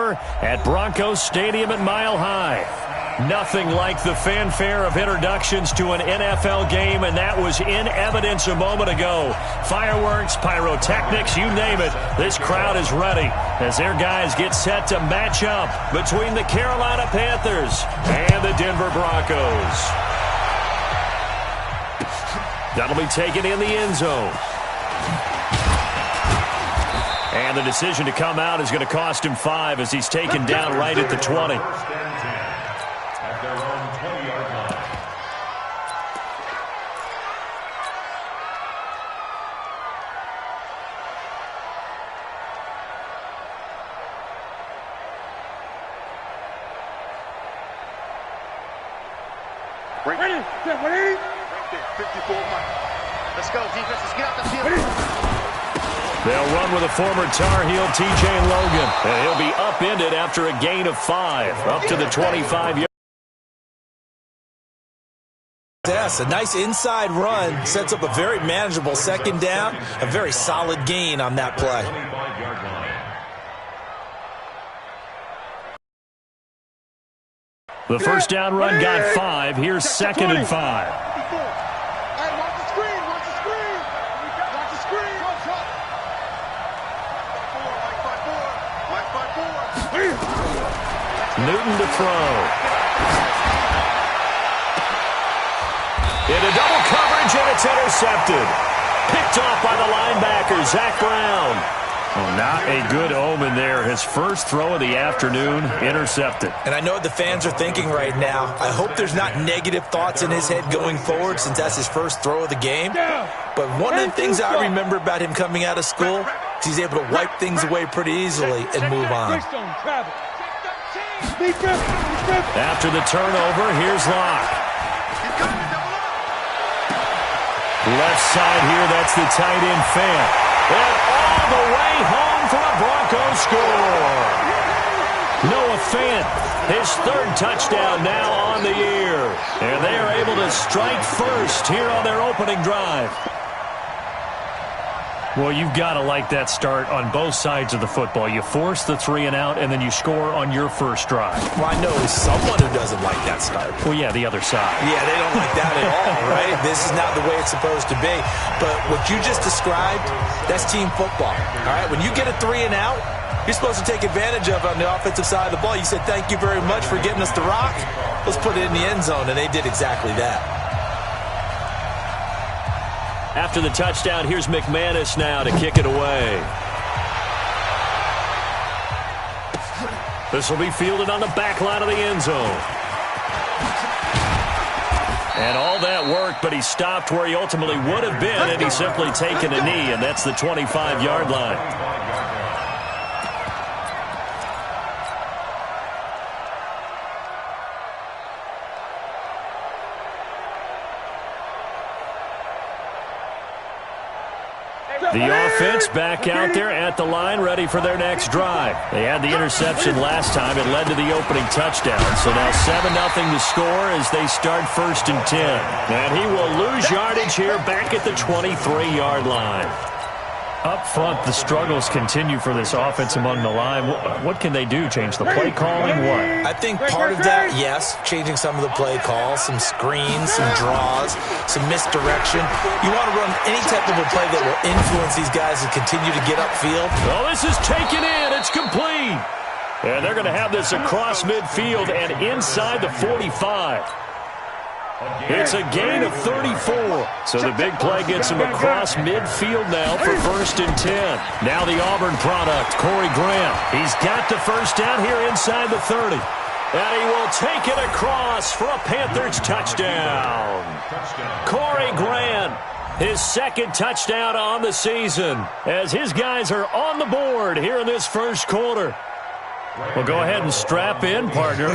Denver at Broncos Stadium at Mile High. Nothing like the fanfare of introductions to an NFL game, and that was in evidence a moment ago. Fireworks, pyrotechnics, you name it. This crowd is ready as their guys get set to match up between the Carolina Panthers and the Denver Broncos. That'll be taken in the end zone. And the decision to come out is going to cost him 5 as he's taken down right at the 20. Ready, 54. Let's go, defense. Let's get out the field. They'll run with a former Tar Heel, TJ Logan. And he'll be upended after a gain of 5, up to the 25-yard. Yes, a nice inside run. Sets up a very manageable second down. A very solid gain on that play. The first down run got 5. Here's 2nd and 5. Newton to throw. Into double coverage, and it's intercepted. Picked off by the linebacker, Zach Brown. Well, not a good omen there. His first throw of the afternoon, intercepted. And I know what the fans are thinking right now. I hope there's not negative thoughts in his head going forward since that's his first throw of the game. But one of the things I remember about him coming out of school is he's able to wipe things away pretty easily and move on. After the turnover, here's Locke. Left side here, that's the tight end Fant. And all the way home for a Broncos score. Noah Fant, his 3rd touchdown now on the year. And they are able to strike first here on their opening drive. Well, you've got to like that start on both sides of the football. You force the 3 and out, and then you score on your first drive. Well, I know someone who doesn't like that start. Well, yeah, the other side. Yeah, they don't like that at all, right? This is not the way it's supposed to be. But what you just described, that's team football. All right, when you get a 3 and out, you're supposed to take advantage of it on the offensive side of the ball. You said, thank you very much for getting us the rock. Let's put it in the end zone, and they did exactly that. After the touchdown, here's McManus now to kick it away. This will be fielded on the back line of the end zone. And all that worked, but he stopped where he ultimately would have been, and he's simply taken a knee, and that's the 25-yard line. The offense back out there at the line, ready for their next drive. They had the interception last time. It led to the opening touchdown. So now 7-0 to score as they start 1st and 10. And he will lose yardage here back at the 23-yard line. Up front, the struggles continue for this offense among the line. What can they do? Change the play calling? What? I think part of that, yes, changing some of the play calls, some screens, some draws, some misdirection. You want to run any type of a play that will influence these guys to continue to get upfield. Oh, this is taken in. It's complete. And they're going to have this across midfield and inside the 45. It's a gain of 34. So the big play gets him across midfield now for 1st and 10. Now the Auburn product, Corey Graham. He's got the first down here inside the 30. And he will take it across for a Panthers touchdown. Corey Graham, his 2nd touchdown on the season as his guys are on the board here in this first quarter. Well, go ahead and strap in, partner.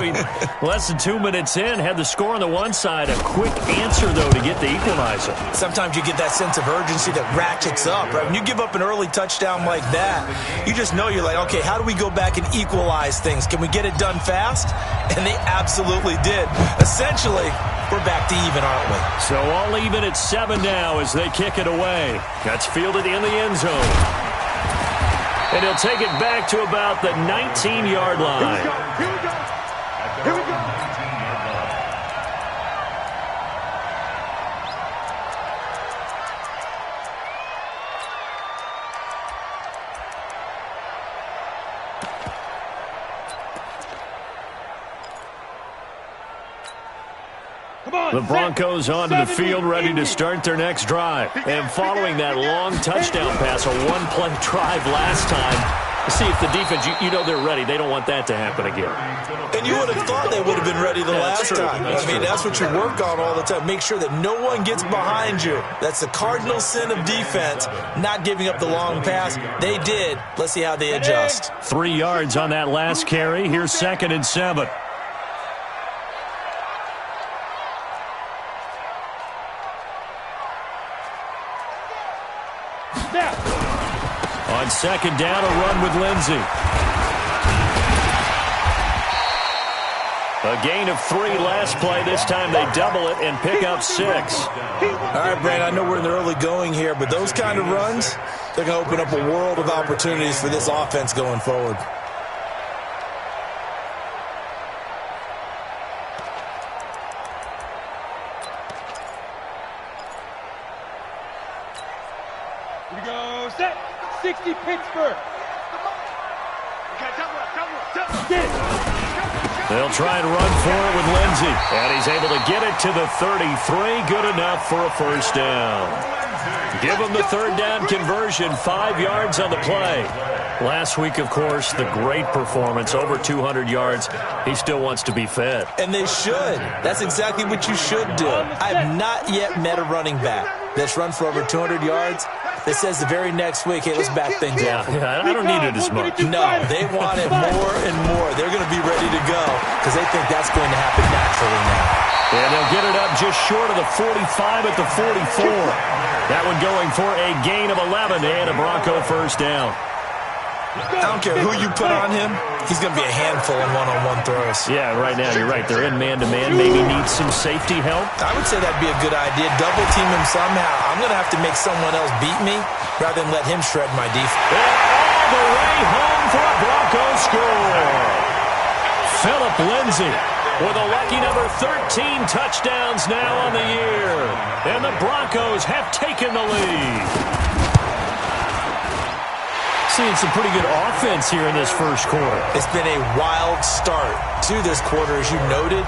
Less than 2 minutes in, had the score on the one side. A quick answer, though, to get the equalizer. Sometimes you get that sense of urgency that ratchets up, right? When you give up an early touchdown like that, you just know you're like, okay, how do we go back and equalize things? Can we get it done fast? And they absolutely did. Essentially, we're back to even, aren't we? So all even at 7 now as they kick it away. That's fielded in the end zone. And he'll take it back to about the 19-yard line. Here we go. Here we go. The Broncos onto the field, ready to start their next drive. And following that long touchdown pass, a one-play drive last time, see if the defense, you know they're ready. They don't want that to happen again. And you would have thought they would have been ready the last time. That's what you work on all the time. Make sure that no one gets behind you. That's the cardinal sin of defense, not giving up the long pass. They did. Let's see how they adjust. 3 yards on that last carry. Here's 2nd and 7. On 2nd down, a run with Lindsey. A gain of 3 last play. This time they double it and pick up 6. All right, Brand, I know we're in the early going here, but those kind of runs, they're going to open up a world of opportunities for this offense going forward. Here we go. Set. 60 Pittsburgh. They'll try and run for it with Lindsey. And he's able to get it to the 33. Good enough for a first down. Give him the 3rd down conversion. 5 yards on the play. Last week, of course, the great performance, over 200 yards. He still wants to be fed. And they should. That's exactly what you should do. I have not yet met a running back that's run for over 200 yards that says the very next week, hey, let's back things up. Yeah, I don't need it as much. No, they want it more and more. They're going to be ready to go because they think that's going to happen naturally now. And they'll get it up just short of the 45 at the 44. That one going for a gain of 11 and a Bronco first down. I don't care who you put on him. He's going to be a handful in one-on-one throws. Yeah, right now you're right. They're in man-to-man. Maybe need some safety help. I would say that'd be a good idea. Double team him somehow. I'm going to have to make someone else beat me rather than let him shred my defense. And all the way home for a Bronco score. Phillip Lindsay with a lucky number 13 touchdowns now on the year. And the Broncos have taken the lead. Seeing some pretty good offense here in this first quarter. It's been a wild start to this quarter, as you noted.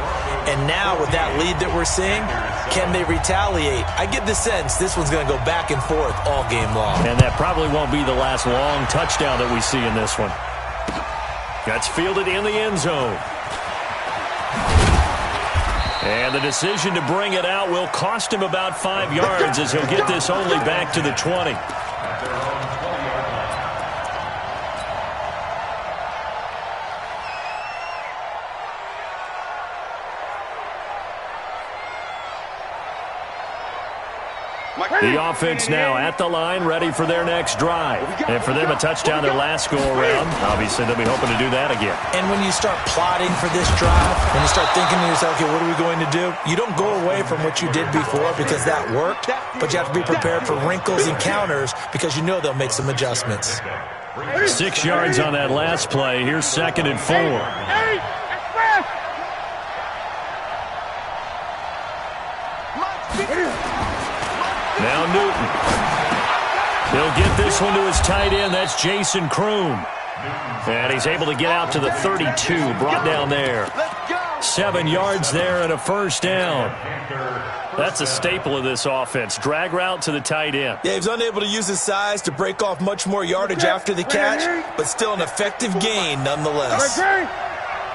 And now with that lead that we're seeing, can they retaliate? I get the sense this one's going to go back and forth all game long. And that probably won't be the last long touchdown that we see in this one. That's fielded in the end zone. And the decision to bring it out will cost him about 5 yards as he'll get this only back to the 20. The offense now at the line, ready for their next drive. And for them, a touchdown their last go-around. Obviously, they'll be hoping to do that again. And when you start plotting for this drive, when you start thinking to yourself, okay, what are we going to do? You don't go away from what you did before because that worked, but you have to be prepared for wrinkles and counters because you know they'll make some adjustments. 6 yards on that last play. Here's 2nd and 4. Now Newton. He'll get this one to his tight end. That's Jason Kroom. And he's able to get out to the 32. Brought down there. 7 yards there and a first down. That's a staple of this offense. Drag route to the tight end. Yeah, he's unable to use his size to break off much more yardage after the catch, but still an effective gain nonetheless.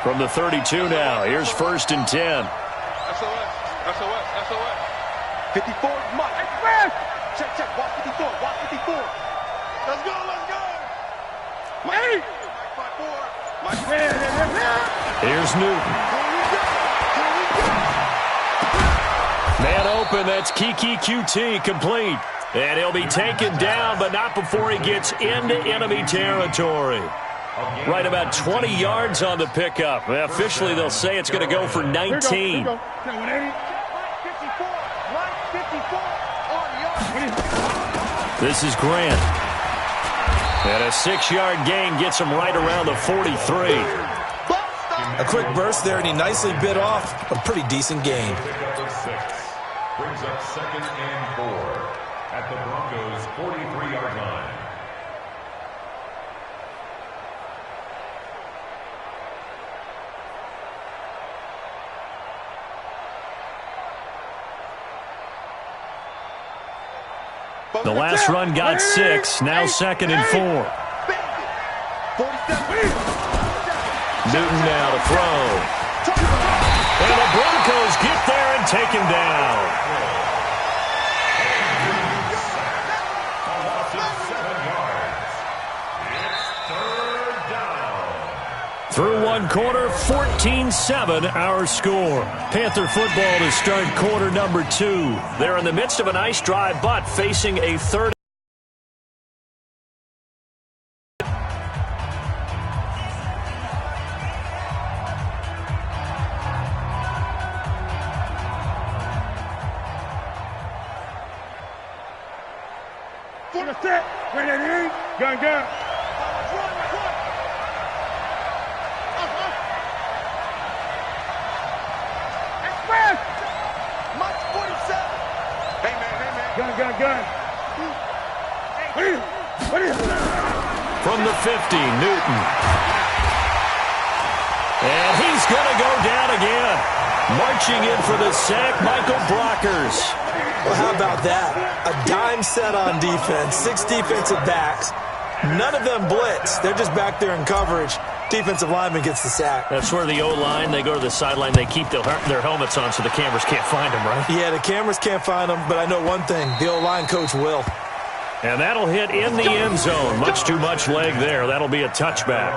From the 32 now. Here's 1st and 10. SOS. 54, Mike. Check. Watch 54. Let's go. Mike. Mike 4. Here's Newton. Man open. That's Kiki QT complete. And he'll be taken down, but not before he gets into enemy territory. Right about 20 yards on the pickup. Officially, they'll say it's going to go for 19. This is Grant. And a 6-yard gain gets him right around the 43. A quick burst there, and he nicely bit off a pretty decent gain. Brings up 2nd and 4 at the Broncos' 43-yard line. The last run got 6. Now 2nd and 4. Newton now to throw. And the Broncos get there and take him down. Through one quarter, 14-7 our score. Panther football to start quarter number 2. They're in the midst of a nice drive, but facing a third. Gun. Gun. From the 50, Newton. And he's going to go down again. Marching in for the sack, Michael Brockers. Well, how about that? A dime set on defense, 6 defensive backs. None of them blitz. They're just back there in coverage. Defensive lineman gets the sack. That's where the O-line, they go to the sideline, they keep their helmets on so the cameras can't find them, right? Yeah, the cameras can't find them, but I know one thing. The O-line coach will. And that'll hit in the end zone. Much too much leg there. That'll be a touchback.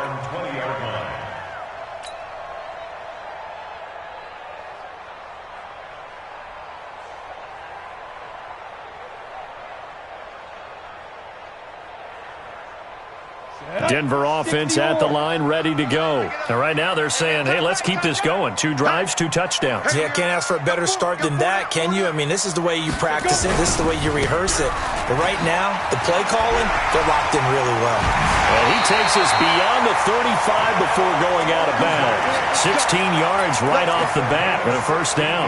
Denver offense at the line, ready to go. And right now they're saying, hey, let's keep this going. 2 drives, 2 touchdowns. Yeah, can't ask for a better start than that, can you? I mean, this is the way you practice it. This is the way you rehearse it. But right now, the play calling, they're locked in really well. And he takes us beyond the 35 before going out of bounds. 16 yards right off the bat and a first down.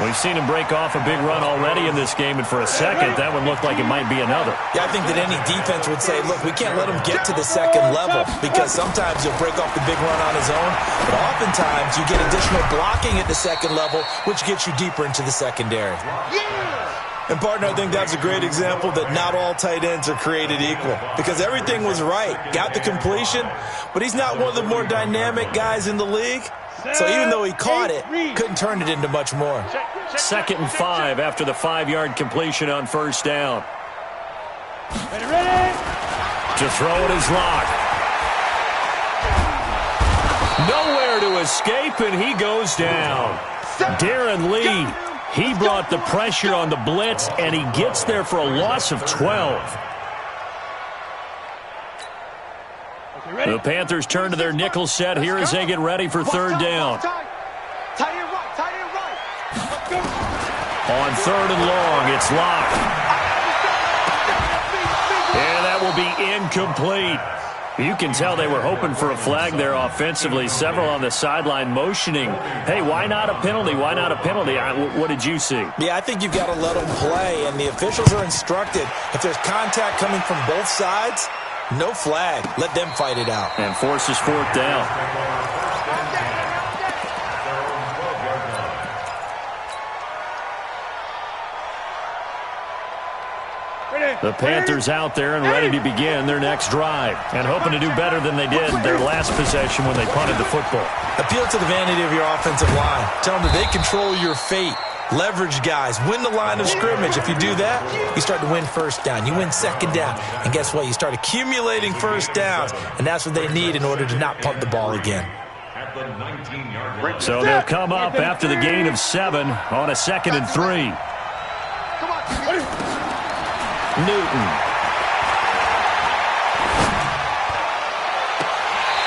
We've seen him break off a big run already in this game, and for a second, that one looked like it might be another. Yeah, I think that any defense would say, look, we can't let him get to the second level because sometimes he'll break off the big run on his own, but oftentimes you get additional blocking at the second level, which gets you deeper into the secondary. And, partner, I think that's a great example that not all tight ends are created equal because everything was right. Got the completion, but he's not one of the more dynamic guys in the league. So even though he caught it, couldn't turn it into much more. 2nd and 5 after the 5-yard completion on first down. Ready? To throw it is locked. Nowhere to escape, and he goes down. Darren Lee, he brought the pressure on the blitz, and he gets there for a loss of 12. The Panthers turn to their nickel set here as they get ready for third down. On 3rd and long, it's locked. And that will be incomplete. You can tell they were hoping for a flag there offensively. Several on the sideline motioning, hey, why not a penalty? Why not a penalty? What did you see? Yeah, I think you've got to let them play, and the officials are instructed. If there's contact coming from both sides, no flag. Let them fight it out. And forces 4th down. The Panthers out there and ready to begin their next drive and hoping to do better than they did their last possession when they punted the football. Appeal to the vanity of your offensive line. Tell them that they control your fate. Leverage guys. Win the line of scrimmage. If you do that, you start to win first down. You win second down. And guess what? You start accumulating first downs. And that's what they need in order to not punt the ball again. So they'll come up after the gain of 7 on a 2nd and 3. Newton.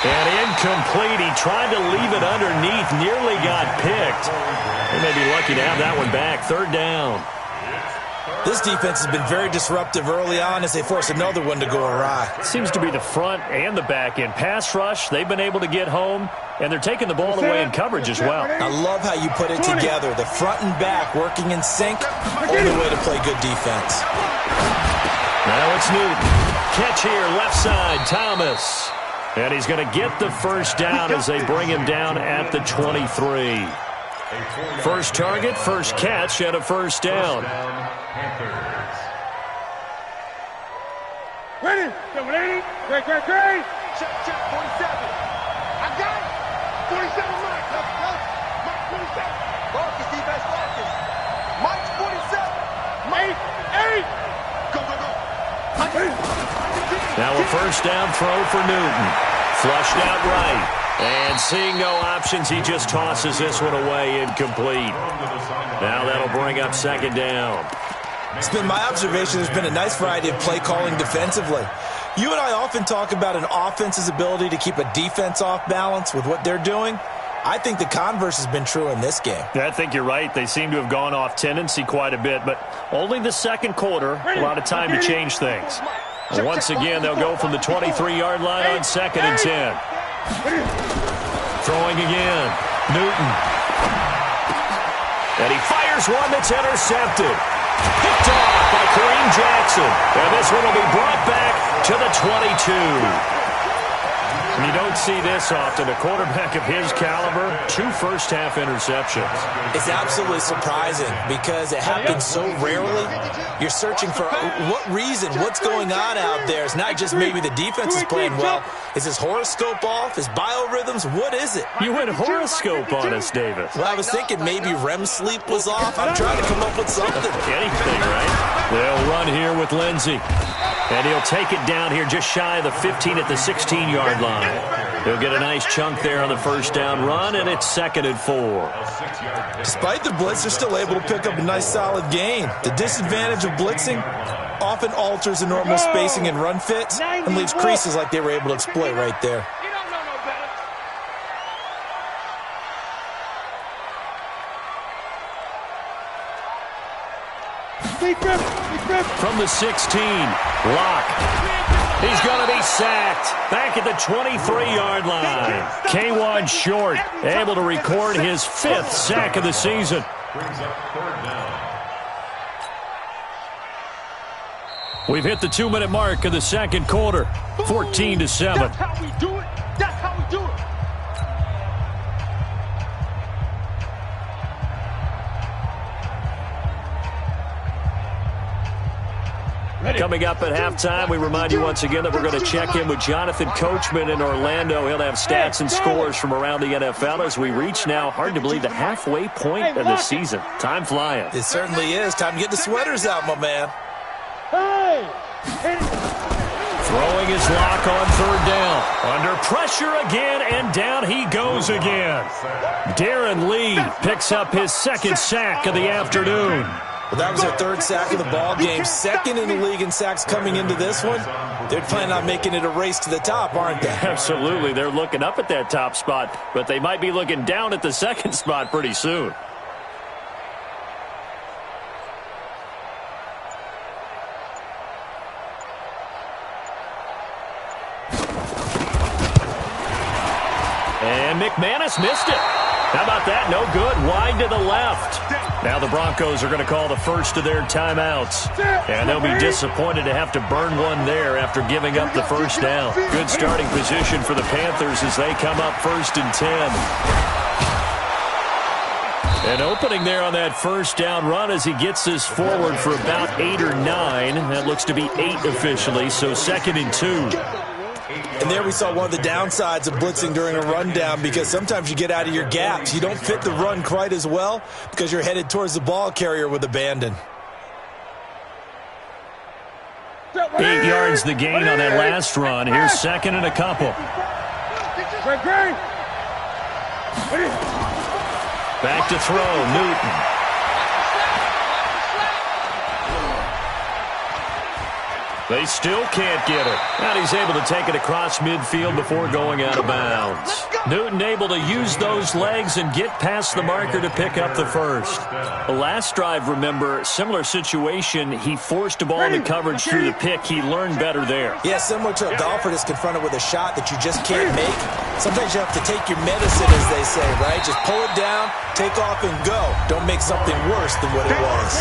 And incomplete. He tried to leave it underneath. Nearly got picked. They may be lucky to have that one back. 3rd down. This defense has been very disruptive early on as they force another one to go awry. Seems to be the front and the back end. Pass rush, they've been able to get home, and they're taking the ball away in coverage as well. I love how you put it together. The front and back working in sync, only way to play good defense. Now it's Newton. Catch here, left side, Thomas. And he's going to get the first down as they bring him down at the 23. First target, first catch, and a first down. Ready? Great. Check, 47. I got it. 47, Mike. Mike, 47. Marcus, defense, Marcus. Mike, 47. Mike, 8. Go. Now a first down throw for Newton. Flushed out right. And seeing no options, he just tosses this one away incomplete. Now that'll bring up second down. It's been my observation there's been a nice variety of play calling defensively. You and I often talk about an offense's ability to keep a defense off balance with what they're doing. I think the converse has been true in this game. I think you're right. They seem to have gone off tendency quite a bit, but only the second quarter, a lot of time to change things. And once again, they'll go from the 23-yard line on 2nd and 10. Throwing again. Newton. And he fires one that's intercepted. Picked off by Kareem Jackson. And this one will be brought back to the 22. And you don't see this often. A quarterback of his caliber, 2 first-half interceptions. It's absolutely surprising because it happens so rarely. You're searching for what reason, what's going on out there. It's not just maybe the defense is playing well. Is his horoscope off? His biorhythms? What is it? You went horoscope on us, David. Well, I was thinking maybe REM sleep was off. I'm trying to come up with something. Anything, right? They'll run here with Lindsey. And he'll take it down here just shy of the 15 at the 16-yard line. He'll get a nice chunk there on the first down run, and it's 2nd and 4. Despite the blitz, they're still able to pick up a nice solid gain. The disadvantage of blitzing often alters the normal spacing and run fits and leaves creases like they were able to exploit right there. From the 16, Locke. He's going to be sacked back at the 23-yard line. K1 Short able to record his 5th sack of the season. We've hit the 2-minute mark of the second quarter, 14-7. That's how we do it. That's how we do it. Coming up at halftime, we remind you once again that we're going to check in with Jonathan Coachman in Orlando. He'll have stats and scores from around the NFL as we reach now, hard to believe, the halfway point of the season. Time flying. It certainly is. Time to get the sweaters out, my man. Throwing his Lock on 3rd down. Under pressure again, and down he goes again. Darren Lee picks up his 2nd sack of the afternoon. Well, that was their 3rd sack of the ball game. 2nd in the league in sacks coming into this one. They're planning on making it a race to the top, aren't they? Absolutely. They're looking up at that top spot, but they might be looking down at the 2nd spot pretty soon. And McManus missed it. How about that? No good. Wide to the left. Now the Broncos are going to call the first of their timeouts. And they'll be disappointed to have to burn one there after giving up the first down. Good starting position for the Panthers as they come up 1st and 10. An opening there on that first down run as he gets this forward for about 8 or 9. That looks to be 8 officially, so 2nd and 2. And there we saw one of the downsides of blitzing during a rundown because sometimes you get out of your gaps. You don't fit the run quite as well because you're headed towards the ball carrier with abandon. 8 yards the gain on that last run. Here's 2nd and a couple. Back to throw, Newton. They still can't get it. And he's able to take it across midfield before going out of bounds. Newton able to use those legs and get past the marker to pick up the first. The last drive, remember, similar situation. He forced a ball into coverage through the pick. He learned better there. Yeah, similar to a golfer that's confronted with a shot that you just can't make. Sometimes you have to take your medicine, as they say, right? Just pull it down, take off, and go. Don't make something worse than what it was.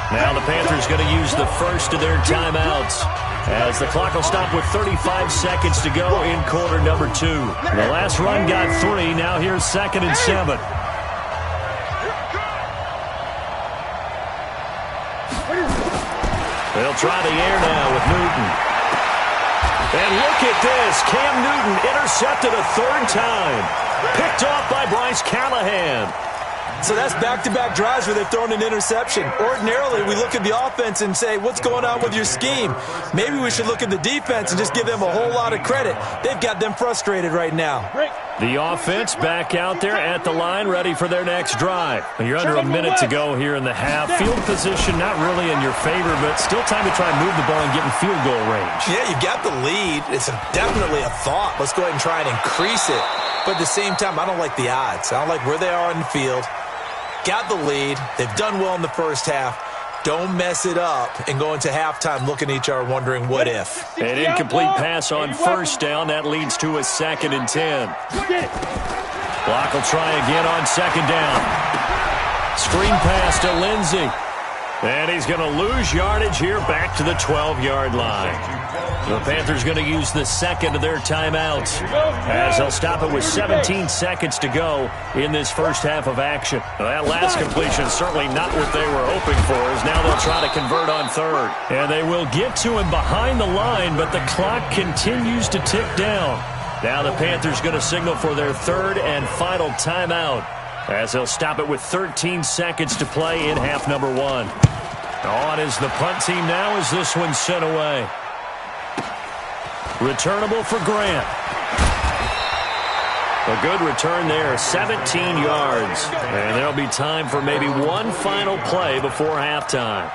Now the Panthers going to use the first of their timeouts as the clock will stop with 35 seconds to go in quarter number 2. The last run got 3. Now here's 2nd and 7. They'll try the air now with Newton. And look at this. Cam Newton intercepted a 3rd time. Picked off by Bryce Callahan. So that's back-to-back drives where they've thrown an interception. Ordinarily, we look at the offense and say, what's going on with your scheme? Maybe we should look at the defense and just give them a whole lot of credit. They've got them frustrated right now. The offense back out there at the line, ready for their next drive. You're under a minute to go here in the half. Field position not really in your favor, but still time to try and move the ball and get in field goal range. Yeah, you've got the lead. It's definitely a thought. Let's go ahead and try and increase it. But at the same time, I don't like the odds. I don't like where they are on the field. Got the lead. They've done well in the first half. Don't mess it up and go into halftime looking at each other wondering what if. An incomplete pass on first down. That leads to a 2nd and 10. Block will try again on 2nd down. Screen pass to Lindsey. And he's going to lose yardage here back to the 12-yard line. The Panthers going to use the 2nd of their timeouts as they'll stop it with 17 seconds to go in this first half of action. That last completion certainly not what they were hoping for, as now they'll try to convert on 3rd. And they will get to him behind the line, but the clock continues to tick down. Now the Panthers going to signal for their 3rd and final timeout as they'll stop it with 13 seconds to play in half number 1. On is the punt team now as this one's sent away. Returnable for Grant. A good return there, 17 yards. And there'll be time for maybe one final play before halftime.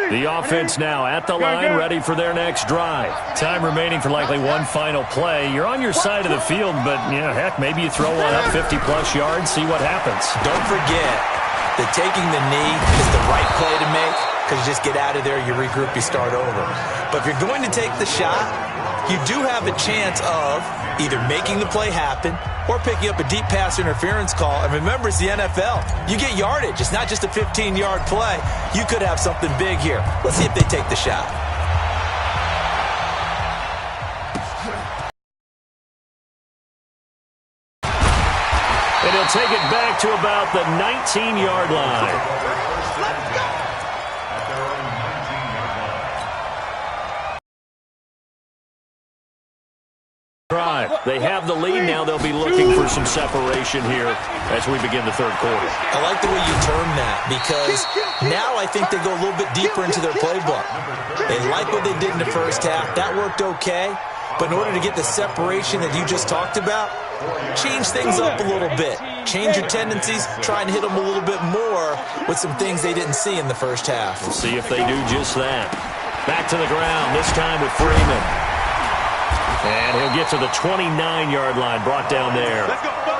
The offense now at the line, ready for their next drive. Time remaining for likely one final play. You're on your side of the field, but, heck, maybe you throw one up 50-plus yards, see what happens. Don't forget that taking the knee is the right play to make, because you just get out of there, you regroup, you start over. But if you're going to take the shot, you do have a chance of either making the play happen or picking up a deep pass interference call. And remember, it's the NFL. You get yardage. It's not just a 15-yard play. You could have something big here. Let's see if they take the shot. And he'll take it back to about the 19-yard line. They have the lead now. They'll be looking for some separation here as we begin the third quarter. I like the way you term that, because now I think they go a little bit deeper into their playbook. They like what they did in the first half. That worked okay. But in order to get the separation that you just talked about, change things up a little bit. Change your tendencies. Try and hit them a little bit more with some things they didn't see in the first half. We'll see if they do just that. Back to the ground, this time with Freeman. And he'll get to the 29-yard line, brought down there.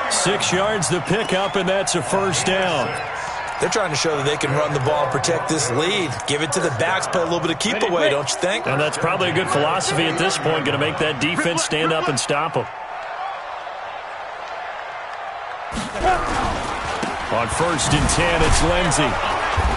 6 yards to pick up, and that's a first down. They're trying to show that they can run the ball and protect this lead. Give it to the backs, play a little bit of keep away, don't you think? And that's probably a good philosophy at this point, going to make that defense stand up and stop them. On 1st and 10, it's Lindsey.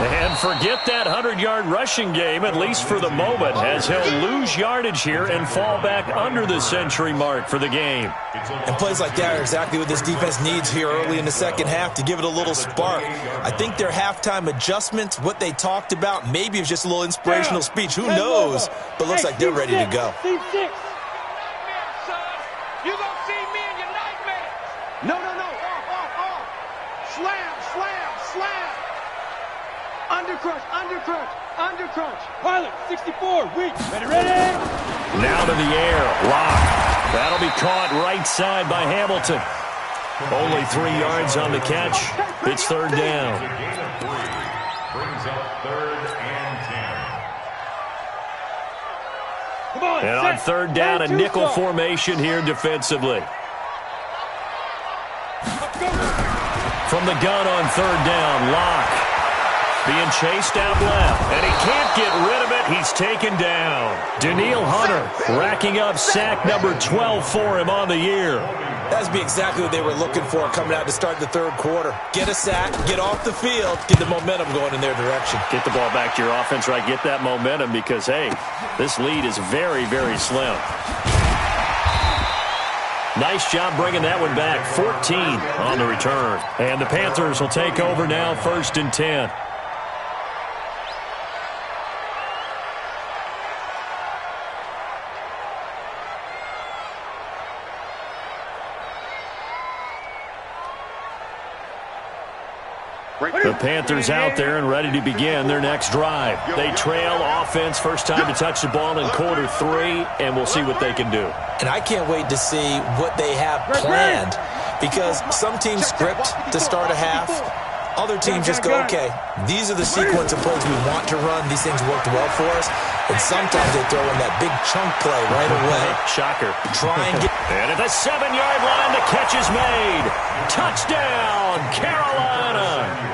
And forget that 100-yard rushing game, at least for the moment, as he'll lose yardage here and fall back under the century mark for the game. And plays like that are exactly what this defense needs here early in the second half to give it a little spark. I think their halftime adjustments, what they talked about, maybe it was just a little inspirational speech. Who knows? But looks like they're ready to go. You gonna see me in your nightmares. No. Off. Slam. Undercrunch. Pilot, 64, weak. Ready. Now to the air, lock. That'll be caught right side by Hamilton. Only 3 yards on the catch. It's third down. A gain of 3 brings up 3rd and 10. Come on. And on third down, a nickel formation here defensively. From the gun on third down, Locke being chased out left, and he can't get rid of it. He's taken down. Daniil Hunter racking up sack number 12 for him on the year. That would be exactly what they were looking for coming out to start the third quarter. Get a sack, get off the field, get the momentum going in their direction. Get the ball back to your offense, right? Get that momentum because, hey, this lead is very, very slim. Nice job bringing that one back. 14 on the return. And the Panthers will take over now, 1st and 10. The Panthers out there and ready to begin their next drive. They trail offense, first time to touch the ball in quarter 3, and we'll see what they can do. And I can't wait to see what they have planned, because some teams script to start a half. Other teams just go, okay, these are the sequence of plays we want to run. These things worked well for us. And sometimes they throw in that big chunk play right away. Shocker. Try and get... And at the 7-yard line, the catch is made. Touchdown, Carolina.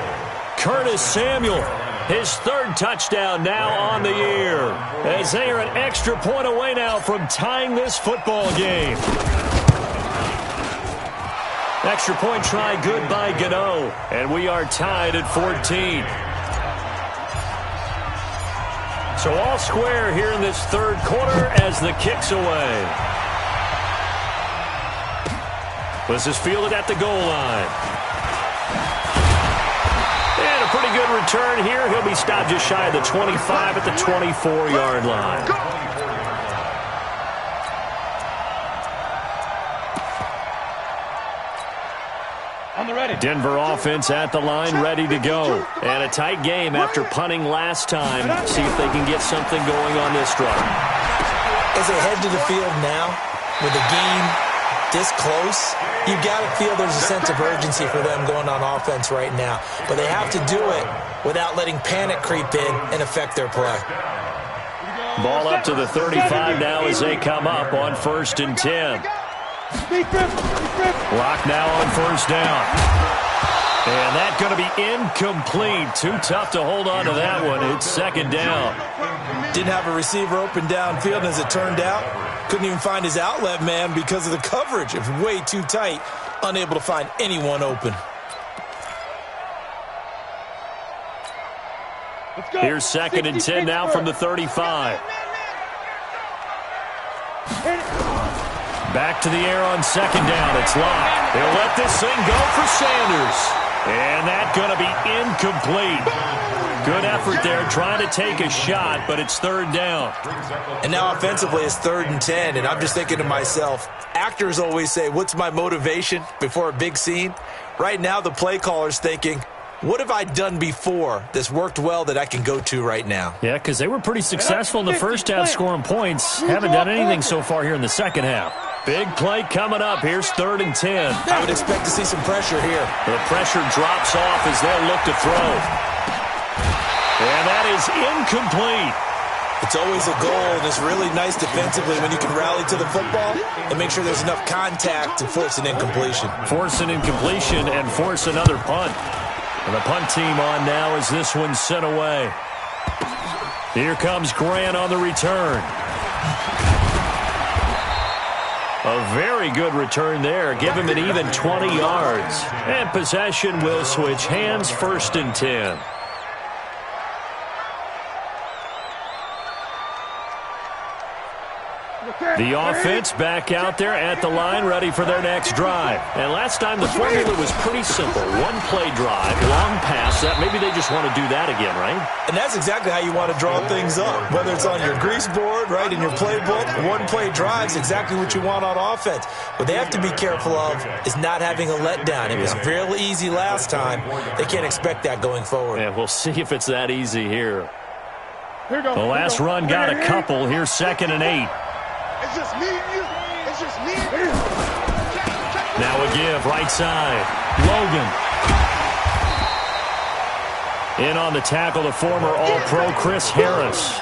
Curtis Samuel, his 3rd touchdown now on the year, as they are an extra point away now from tying this football game. Extra point try good by Gano, and we are tied at 14. So all square here in this third quarter as the kick's away. This is fielded at the goal line. And a pretty good return here. He'll be stopped just shy of the 25 at the 24-yard line. Denver offense at the line, ready to go. And a tight game after punting last time. See if they can get something going on this drive. As they head to the field now, with the game this close, you've got to feel there's a sense of urgency for them going on offense right now. But they have to do it without letting panic creep in and affect their play. Ball up to the 35 now as they come up on 1st and 10. Lock now on 1st down. And that's going to be incomplete. Too tough to hold on to that one. It's 2nd down. Didn't have a receiver open downfield, and as it turned out, couldn't even find his outlet man because of the coverage. It was way too tight, unable to find anyone open. Here's 2nd and 10 now from the 35. Back to the air on 2nd down. It's Locke. They'll let this thing go for Sanders. And that's going to be incomplete. Good effort there trying to take a shot, but it's 3rd down. And now offensively it's 3rd and 10, and I'm just thinking to myself, actors always say, what's my motivation before a big scene? Right now the play caller's thinking, what have I done before that's worked well that I can go to right now? Yeah, because they were pretty successful in the first half scoring points. Haven't done anything so far here in the second half. Big play coming up. Here's 3rd and 10. I would expect to see some pressure here. The pressure drops off as they'll look to throw. And that is incomplete. It's always a goal, and it's really nice defensively when you can rally to the football and make sure there's enough contact to force an incompletion. Force an incompletion and force another punt. And the punt team on now as this one's sent away. Here comes Grant on the return. A very good return there. Give him an even 20 yards. And possession will switch hands, 1st and 10. The offense back out there at the line, ready for their next drive. And last time the formula was pretty simple. One play drive, long pass. Maybe they just want to do that again, right? And that's exactly how you want to draw things up. Whether it's on your grease board, right, in your playbook, one play drive is exactly what you want on offense. What they have to be careful of is not having a letdown. It was fairly easy last time. They can't expect that going forward. Yeah, we'll see if it's that easy here. The last run got a couple. Here's 2nd and 8. It's just me and you. It's just me and you. Now a give, right side. Logan. In on the tackle, the former All-Pro Chris Harris.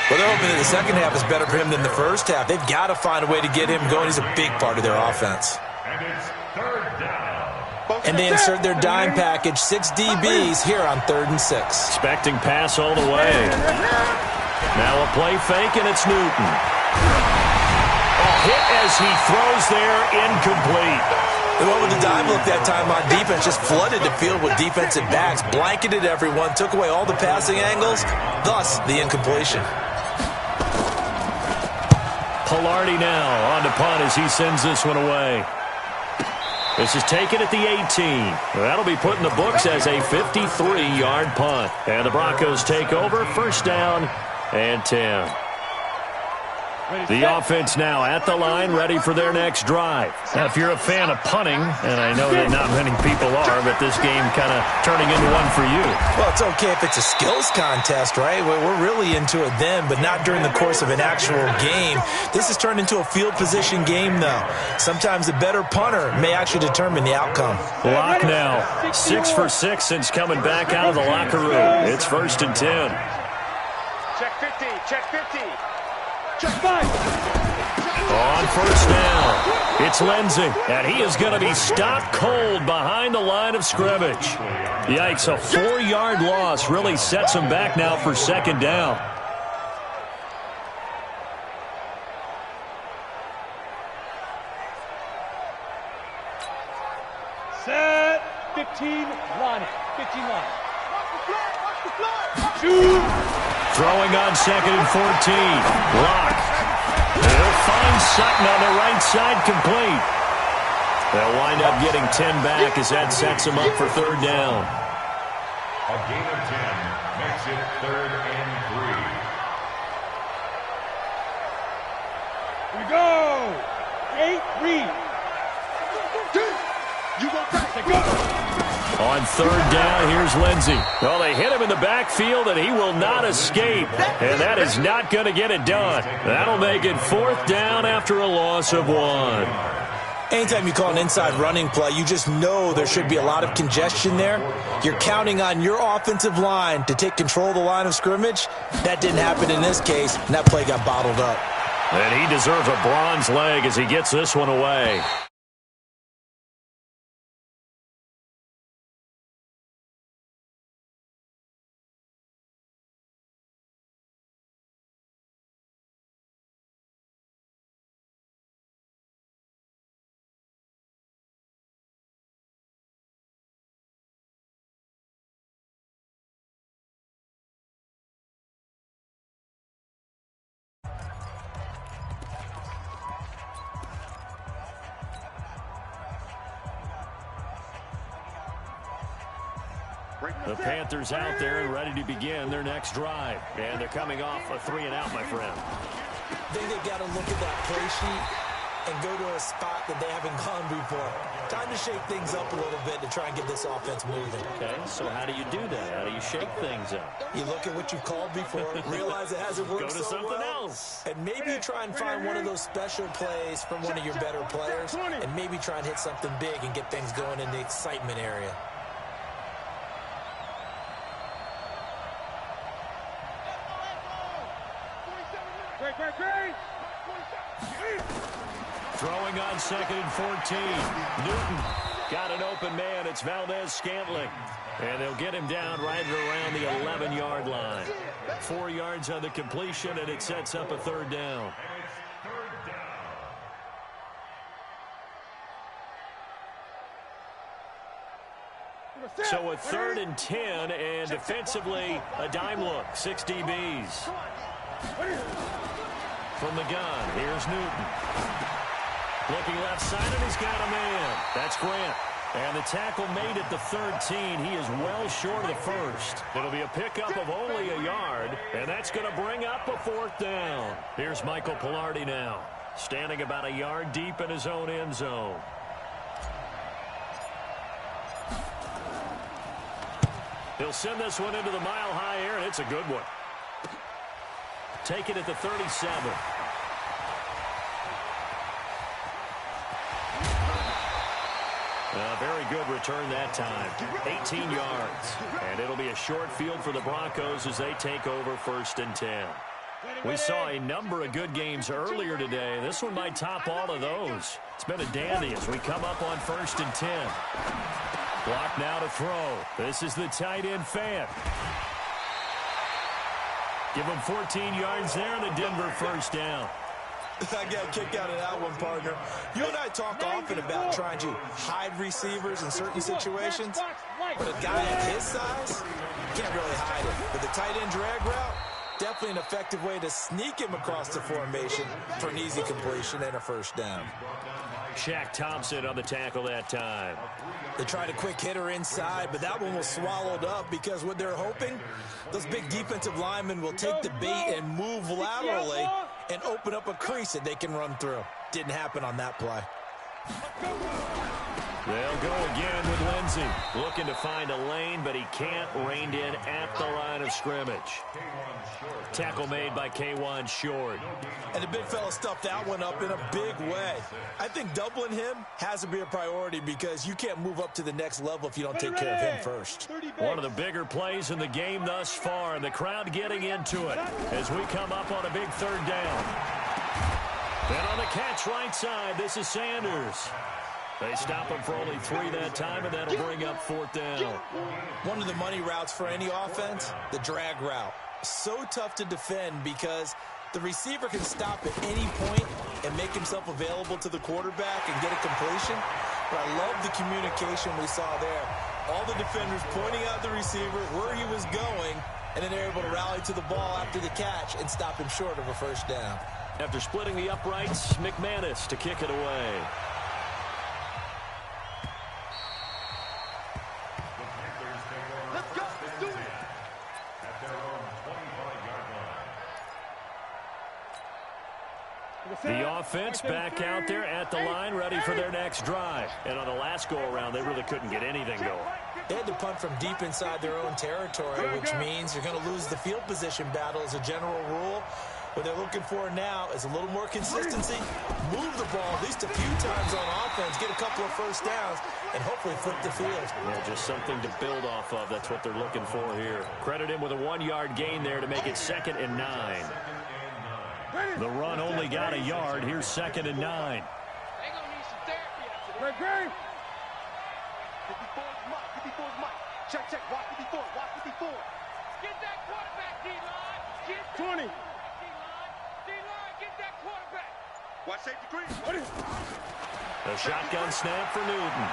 Well, they're hoping that the second half is better for him than the first half. They've got to find a way to get him going. He's a big part of their offense. And it's 3rd down. And they insert their dime package, 6 DBs here on 3rd and 6. Expecting pass all the way. Now a play fake, and it's Newton. A hit as he throws there, incomplete. The one with the dime look that time on defense just flooded the field with defensive backs, blanketed everyone, took away all the passing angles, thus the incompletion. Pilardi now on to punt as he sends this one away. This is taken at the 18. That'll be put in the books as a 53-yard punt. And the Broncos take over, 1st down and 10. The offense now at the line, ready for their next drive. Now, if you're a fan of punting, and I know that not many people are, but this game kind of turning into one for you. Well, it's okay if it's a skills contest, right? We're really into it then, but not during the course of an actual game. This has turned into a field position game, though. Sometimes a better punter may actually determine the outcome. Lock now, 6 for 6 since coming back out of the locker room. It's 1st and 10. Check 50. Check 50. Check 5. On 1st down, it's Lindsey, and he is going to be stopped cold behind the line of scrimmage. Yikes, a 4-yard loss really sets him back now for 2nd down. Set. 15 line. 15 line. Shoot. Throwing on 2nd and 14. Lock. He'll find Sutton on the right side, complete. They'll wind up getting 10 back as that sets him up for 3rd down. A gain of 10 makes it 3rd and 3. Here we go. 8, read. You go back. Go. On 3rd down, here's Lindsey. Well, they hit him in the backfield, and he will not escape. And that is not going to get it done. That'll make it 4th down after a loss of 1. Anytime you call an inside running play, you just know there should be a lot of congestion there. You're counting on your offensive line to take control of the line of scrimmage. That didn't happen in this case, and that play got bottled up. And he deserves a bronze leg as he gets this one away. The Panthers out there and ready to begin their next drive. And they're coming off a 3-and-out, my friend. I think they've got to look at that play sheet and go to a spot that they haven't gone before. Time to shake things up a little bit to try and get this offense moving. Okay, so how do you do that? How do you shake things up? You look at what you've called before, realize it hasn't worked Go to so something well, else. and maybe try and find one of those special plays from one of your better players, and maybe try and hit something big and get things going in the excitement area. Throwing on 2nd and 14. Newton got an open man. It's Valdez-Scantling. And they'll get him down right around the 11-yard line. 4 yards on the completion, and it sets up a 3rd down. So a 3rd and 10, and defensively, a dime look. 6 DBs. from the gun. Here's Newton. Looking left side, and he's got a man. That's Grant. And the tackle made at the 13. He is well short of the first. It'll be a pickup of only a yard, and that's going to bring up a 4th down. Here's Michael Pilardi now, standing about a yard deep in his own end zone. He'll send this one into the mile-high air, and it's a good one. Take it at the 37. A very good return that time. 18 yards. And it'll be a short field for the Broncos as they take over 1st and 10. We saw a number of good games earlier today. This one might top all of those. It's been a dandy as we come up on 1st and 10. Block now to throw. This is the tight end Fant. Give him 14 yards there and the Denver 1st down. I got a kick out of that one, partner. You and I talk often about trying to hide receivers in certain situations, but a guy at his size can't really hide it. With the tight end drag route, definitely an effective way to sneak him across the formation for an easy completion and a 1st down. Shaq Thompson on the tackle that time. They tried a quick hitter inside, but that one was swallowed up because what they're hoping, those big defensive linemen will take the bait and move laterally and open up a crease that they can run through. Didn't happen on that play. They'll go again with Lindsey. Looking to find a lane, but he can't. Reined in at the line of scrimmage. Tackle made by K1 Short. And the big fella stuffed that one up in a big way. I think doubling him has to be a priority because you can't move up to the next level if you don't take care of him first. One of the bigger plays in the game thus far, and the crowd getting into it as we come up on a big 3rd down. Then on the catch right side, this is Sanders. They stop him for only 3 that time, and that'll bring up 4th down. One of the money routes for any offense, the drag route. So tough to defend because the receiver can stop at any point and make himself available to the quarterback and get a completion. But I love the communication we saw there. All the defenders pointing out the receiver, where he was going, and then they're able to rally to the ball after the catch and stop him short of a 1st down. After splitting the uprights, McManus to kick it away. The offense back out there at the line, ready for their next drive. And on the last go-around, they really couldn't get anything going. They had to punt from deep inside their own territory, which means you're going to lose the field position battle as a general rule. What they're looking for now is a little more consistency, move the ball at least a few times on offense, get a couple of 1st downs, and hopefully flip the field. Yeah, just something to build off of. That's what they're looking for here. Credit him with a 1-yard gain there to make it 2nd and 9. The run only got a yard. Here's 2nd and 9. They're going to need some therapy after that. 54's Mike. 54's Mike. Check, check. Watch 54. Watch 54. Get that quarterback, D-line. Get 20. D-line, get that quarterback. Watch safety green. A shotgun snap for Newton.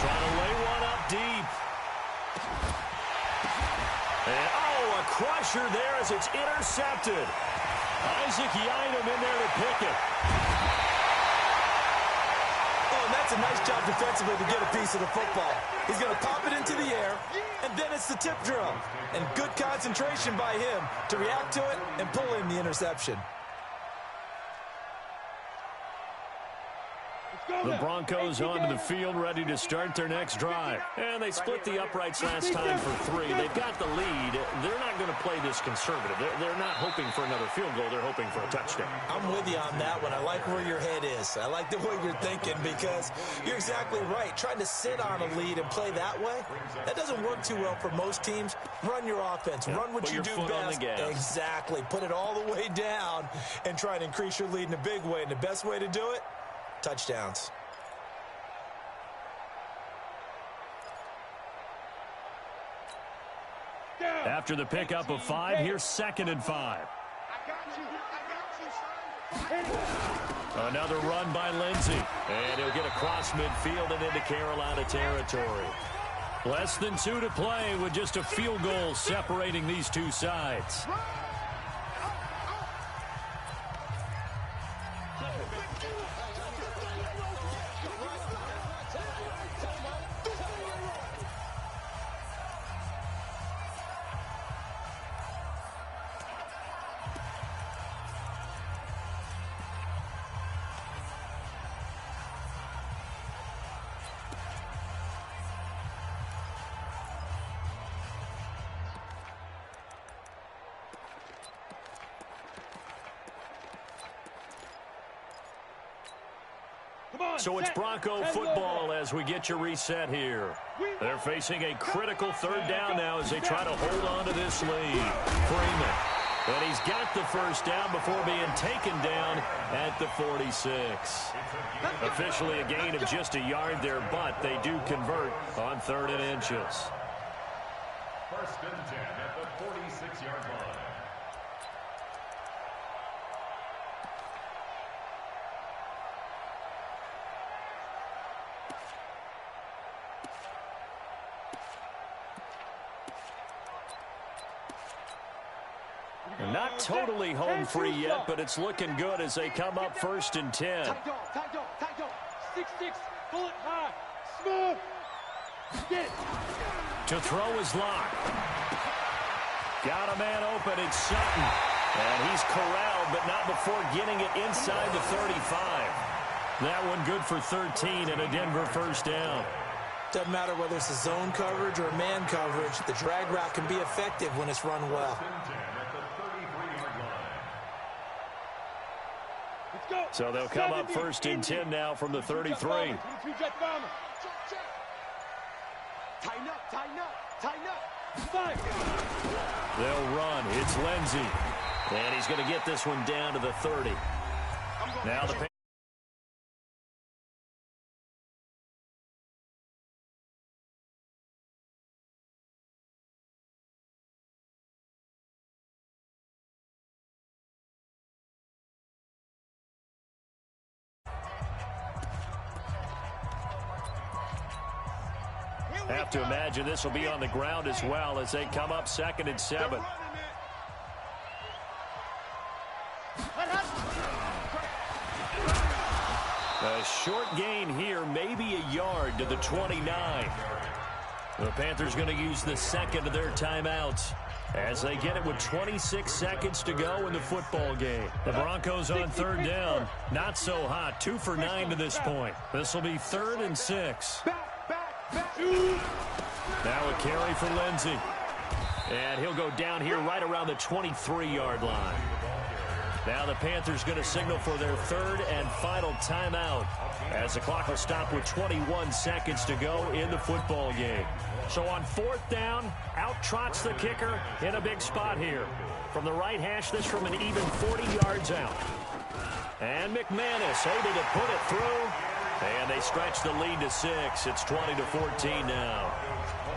Trying to lay one up deep. And, a crusher there as it's intercepted. Isaac Yiadom in there to pick it. Oh, and that's a nice job defensively to get a piece of the football. He's going to pop it into the air, and then it's the tip drum. And good concentration by him to react to it and pull in the interception. The Broncos onto the field, ready to start their next drive. And they split the uprights last time for 3. They've got the lead. They're not going to play this conservative. They're not hoping for another field goal. They're hoping for a touchdown. I'm with you on that one. I like where your head is. I like the way you're thinking because you're exactly right. Trying to sit on a lead and play that way, that doesn't work too well for most teams. Run your offense. Run what you do best. Exactly. Put it all the way down and try to increase your lead in a big way. And the best way to do it, touchdowns. After the pickup of 5, here's 2nd and 5. Another run by Lindsey. And he'll get across midfield and into Carolina territory. Less than 2 to play with just a field goal separating these two sides. So it's Bronco football as we get you reset here. They're facing a critical third down now as they try to hold on to this lead. Freeman. And he's got the first down before being taken down at the 46. Officially a gain of just a yard there, but they do convert on 3rd and inches. 1st and 10 at the 46-yard line. Not totally home free yet, but it's looking good as they come up 1st and 10. Tight dog. 6-6, pull it high. Smooth. Get. To throw his lock. Got a man open, it's Sutton. And he's corralled, but not before getting it inside the 35. That one good for 13 and a Denver first down. Doesn't matter whether it's a zone coverage or man coverage, the drag route can be effective when it's run well. So they'll come up 1st and 10 now from the 33. Tighten up. They'll run. It's Lindsey. And he's going to get this one down to the 30. Now the have to imagine this will be on the ground as well as they come up 2nd and 7. A short gain here, maybe a yard to the 29. The Panthers going to use the 2nd of their timeouts as they get it with 26 seconds to go in the football game. The Broncos on 3rd down. Not so hot. 2 for 9 to this point. This will be 3rd and 6. Now a carry for Lindsey. And he'll go down here right around the 23-yard line. Now the Panthers going to signal for their 3rd and final timeout as the clock will stop with 21 seconds to go in the football game. So on 4th down, out trots the kicker in a big spot here. From the right hash, this from an even 40 yards out. And McManus able to put it through. And they stretch the lead to 6. It's 20-14 now.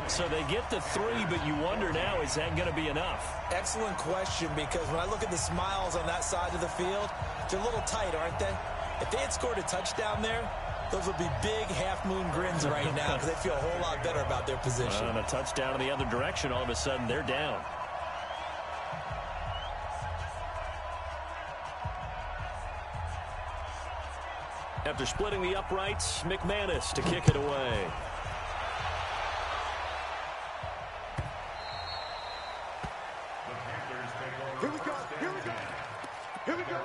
So they get the 3, but you wonder now, is that going to be enough? Excellent question, because when I look at the smiles on that side of the field, they're a little tight, aren't they? If they had scored a touchdown there, those would be big half-moon grins right now because they feel a whole lot better about their position. And a touchdown in the other direction, all of a sudden they're down. After splitting the uprights, McManus to kick it away. Here we go.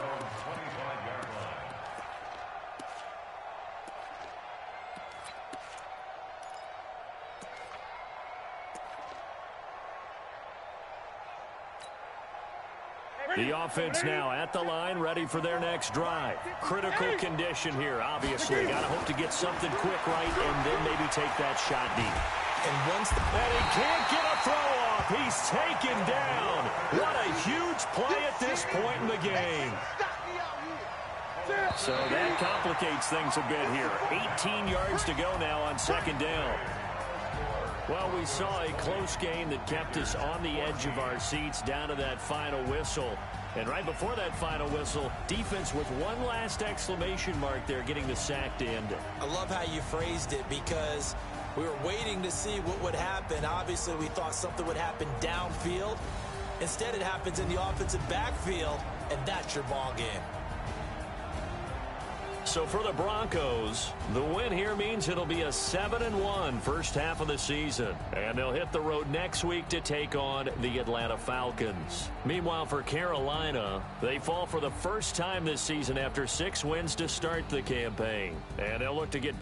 The offense now at the line, ready for their next drive. Critical condition here, obviously. Got to hope to get something quick right and then maybe take that shot deep. And he can't get a throw off. He's taken down. What a huge play at this point in the game. So that complicates things a bit here. 18 yards to go now on 2nd down. Well, we saw a close game that kept us on the edge of our seats down to that final whistle. And right before that final whistle, defense with one last exclamation mark there, getting the sack to end it. I love how you phrased it, because we were waiting to see what would happen. Obviously, we thought something would happen downfield. Instead, it happens in the offensive backfield, and that's your ball game. So for the Broncos, the win here means it'll be a 7-1 first half of the season. And they'll hit the road next week to take on the Atlanta Falcons. Meanwhile, for Carolina, they fall for the first time this season after 6 wins to start the campaign. And they'll look to get